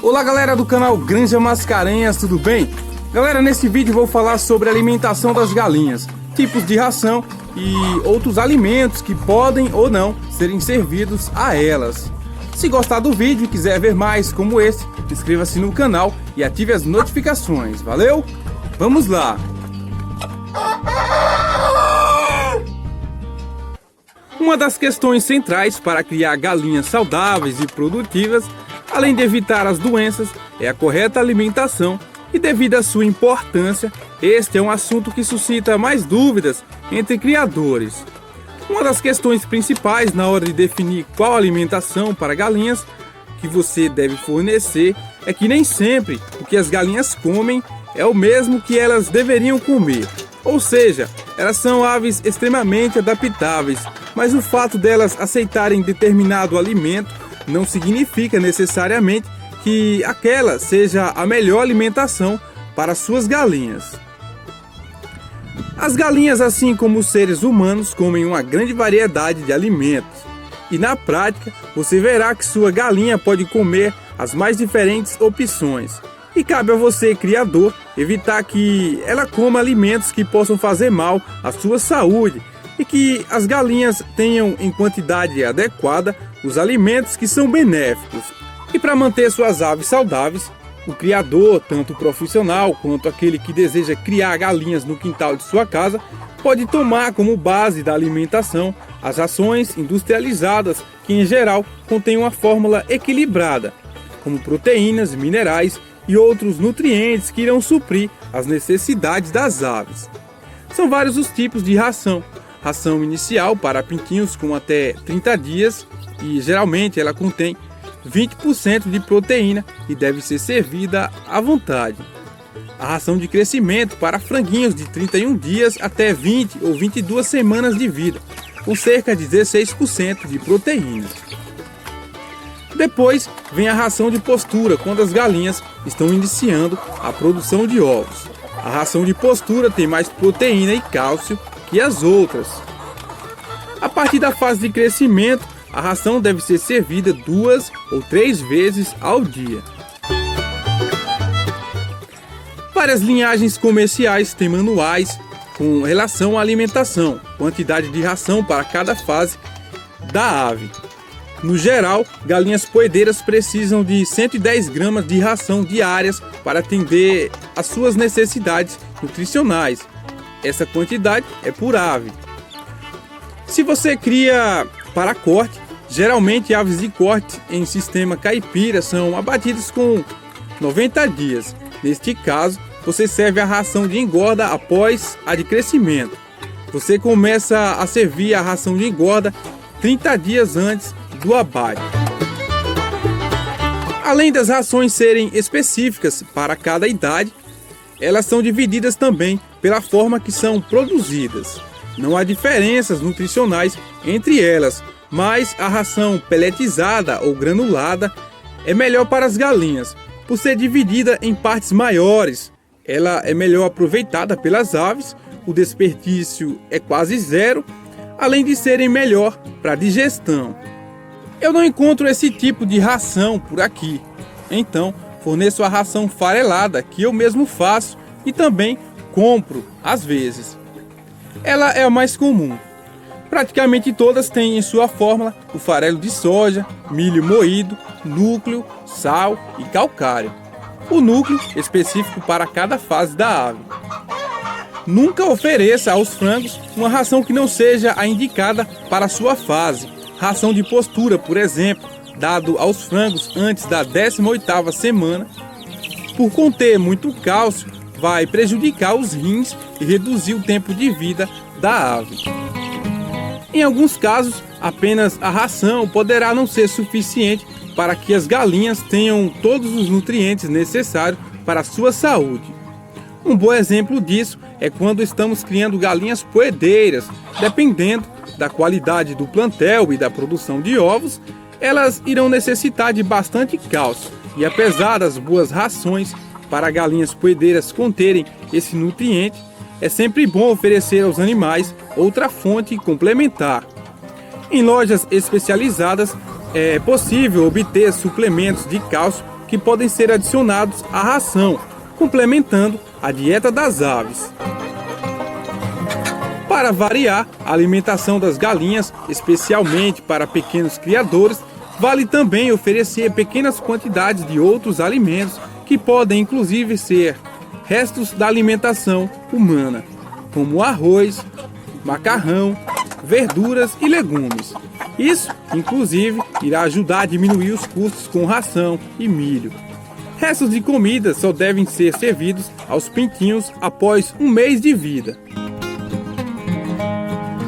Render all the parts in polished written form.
Olá galera do canal Granja Mascarenhas, tudo bem? Galera, nesse vídeo vou falar sobre a alimentação das galinhas, tipos de ração e outros alimentos que podem ou não serem servidos a elas. Se gostar do vídeo e quiser ver mais como esse, inscreva-se no canal e ative as notificações, valeu? Vamos lá! Uma das questões centrais para criar galinhas saudáveis e produtivas, além de evitar as doenças, é a correta alimentação e, devido à sua importância, este é um assunto que suscita mais dúvidas entre criadores. Uma das questões principais na hora de definir qual alimentação para galinhas que você deve fornecer é que nem sempre o que as galinhas comem é o mesmo que elas deveriam comer. Ou seja, elas são aves extremamente adaptáveis, mas o fato delas aceitarem determinado alimento não significa necessariamente que aquela seja a melhor alimentação para suas galinhas. As galinhas, assim como os seres humanos, comem uma grande variedade de alimentos. E na prática, você verá que sua galinha pode comer as mais diferentes opções. E cabe a você, criador, evitar que ela coma alimentos que possam fazer mal à sua saúde e que as galinhas tenham em quantidade adequada os alimentos que são benéficos. E para manter suas aves saudáveis, o criador, tanto o profissional quanto aquele que deseja criar galinhas no quintal de sua casa, pode tomar como base da alimentação as rações industrializadas que em geral contêm uma fórmula equilibrada, como proteínas, minerais e outros nutrientes que irão suprir as necessidades das aves. São vários os tipos de ração. Ração inicial para pintinhos com até 30 dias e geralmente ela contém 20% de proteína e deve ser servida à vontade. A ração de crescimento para franguinhos de 31 dias até 20 ou 22 semanas de vida, com cerca de 16% de proteína. Depois vem a ração de postura, quando as galinhas estão iniciando a produção de ovos. A ração de postura tem mais proteína e cálcio que as outras. A partir da fase de crescimento, a ração deve ser servida 2 ou 3 vezes ao dia. Várias linhagens comerciais têm manuais com relação à alimentação, quantidade de ração para cada fase da ave. No geral, galinhas poedeiras precisam de 110 gramas de ração diárias para atender às suas necessidades nutricionais. Essa quantidade é por ave. Se você cria para corte, geralmente aves de corte em sistema caipira são abatidas com 90 dias. Neste caso, você serve a ração de engorda após a de crescimento. Você começa a servir a ração de engorda 30 dias antes do abate. Além das rações serem específicas para cada idade, elas são divididas também pela forma que são produzidas. Não há diferenças nutricionais entre elas, mas a ração peletizada ou granulada é melhor para as galinhas, por ser dividida em partes maiores. Ela é melhor aproveitada pelas aves, o desperdício é quase zero, além de serem melhor para a digestão. Eu não encontro esse tipo de ração por aqui, então forneço a ração farelada que eu mesmo faço e também compro às vezes. Ela é a mais comum. Praticamente todas têm em sua fórmula o farelo de soja, milho moído, núcleo, sal e calcário. O núcleo específico para cada fase da ave. Nunca ofereça aos frangos uma ração que não seja a indicada para a sua fase. Ração de postura, por exemplo, dado aos frangos antes da 18ª semana, por conter muito cálcio, vai prejudicar os rins e reduzir o tempo de vida da ave. Em alguns casos, apenas a ração poderá não ser suficiente para que as galinhas tenham todos os nutrientes necessários para a sua saúde. Um bom exemplo disso é quando estamos criando galinhas poedeiras. Dependendo da qualidade do plantel e da produção de ovos, elas irão necessitar de bastante cálcio. E apesar das boas rações para galinhas poedeiras conterem esse nutriente, é sempre bom oferecer aos animais outra fonte complementar. Em lojas especializadas é possível obter suplementos de cálcio que podem ser adicionados à ração, complementando a dieta das aves. Para variar a alimentação das galinhas, especialmente para pequenos criadores, vale também oferecer pequenas quantidades de outros alimentos que podem inclusive ser restos da alimentação humana, como arroz, macarrão, verduras e legumes. Isso, inclusive, irá ajudar a diminuir os custos com ração e milho. Restos de comida só devem ser servidos aos pintinhos após um mês de vida.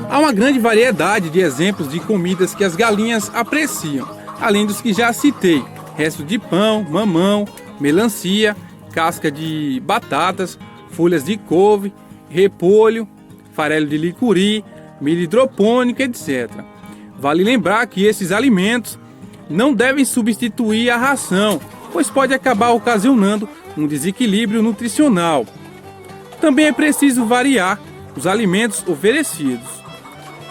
Há uma grande variedade de exemplos de comidas que as galinhas apreciam, além dos que já citei: restos de pão, mamão, melancia, casca de batatas, folhas de couve, repolho, farelo de licuri, milho hidropônico, etc. Vale lembrar que esses alimentos não devem substituir a ração, pois pode acabar ocasionando um desequilíbrio nutricional. Também é preciso variar os alimentos oferecidos.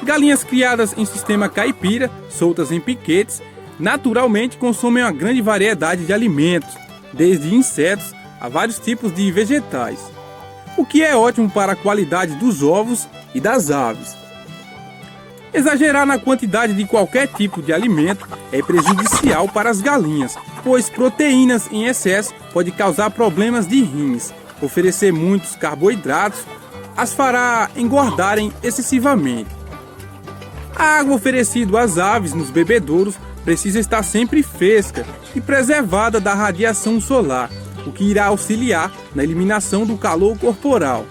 Galinhas criadas em sistema caipira, soltas em piquetes, naturalmente consomem uma grande variedade de alimentos, desde insetos a vários tipos de vegetais, o que é ótimo para a qualidade dos ovos e das aves. Exagerar na quantidade de qualquer tipo de alimento é prejudicial para as galinhas, pois proteínas em excesso pode causar problemas de rins. Oferecer muitos carboidratos as fará engordarem excessivamente. A água oferecida às aves nos bebedouros precisa estar sempre fresca e preservada da radiação solar, o que irá auxiliar na eliminação do calor corporal.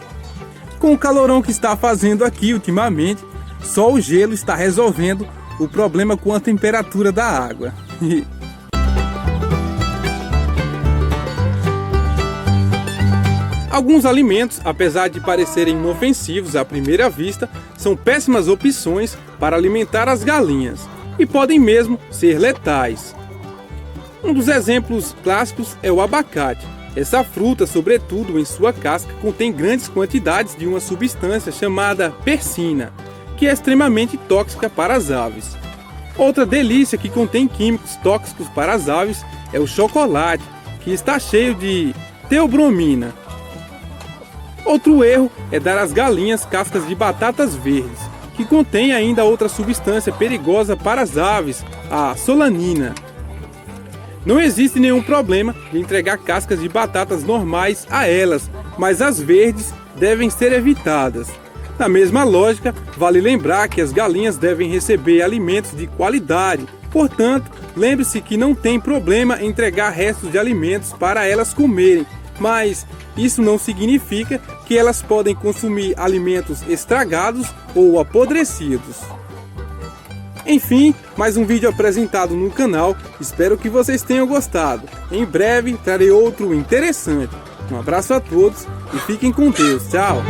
Com o calorão que está fazendo aqui ultimamente, só o gelo está resolvendo o problema com a temperatura da água. Alguns alimentos, apesar de parecerem inofensivos à primeira vista, são péssimas opções para alimentar as galinhas e podem mesmo ser letais. Um dos exemplos clássicos é o abacate. Essa fruta, sobretudo em sua casca, contém grandes quantidades de uma substância chamada persina, que é extremamente tóxica para as aves. Outra delícia que contém químicos tóxicos para as aves é o chocolate, que está cheio de teobromina. Outro erro é dar às galinhas cascas de batatas verdes, que contém ainda outra substância perigosa para as aves, a solanina. Não existe nenhum problema de entregar cascas de batatas normais a elas, mas as verdes devem ser evitadas. Na mesma lógica, vale lembrar que as galinhas devem receber alimentos de qualidade. Portanto, lembre-se que não tem problema entregar restos de alimentos para elas comerem, mas isso não significa que elas podem consumir alimentos estragados ou apodrecidos. Enfim, mais um vídeo apresentado no canal, espero que vocês tenham gostado. Em breve trarei outro interessante. Um abraço a todos e fiquem com Deus, tchau!